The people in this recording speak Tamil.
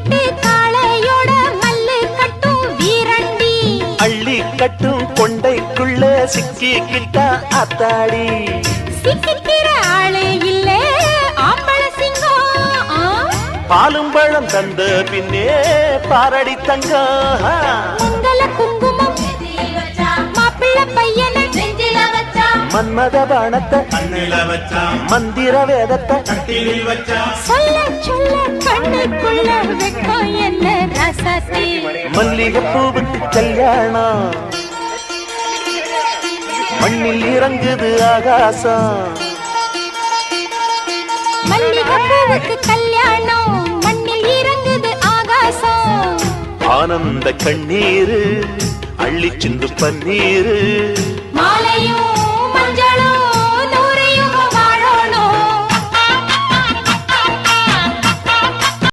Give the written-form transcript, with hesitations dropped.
கட்டு காளையோட மல்லு கட்டும் வீரண்டி அள்ளி கட்டும் கொண்டைக்குள்ள சிக்கிக்கிட்டா அத்தாடி சிக்கிக்கிற ஆளே இல்ல ஆம்பள சிங்கம் பாலும் பழம் தந்த பின்னே பாரடி தங்கம் மங்கள குங்குமம் மாப்பிள்ள பையன நெஞ்சில வச்சா மன்மத பாணத்தை மந்திர வேதத்தை சொல்ல சொல்ல கண்ணுக்குள்ள வெக்கம் என்ன ரசத்தி மல்லிகை பூவுக்கு கல்யாணம் மண்ணில் இறங்குது ஆகாசம் மல்லிகை பூவுக்கு கல்யாணம் மண்ணில் இறங்குது ஆகாசம் ஆனந்த கண்ணீரு அள்ளி சிந்து பன்னீரு மாலையும்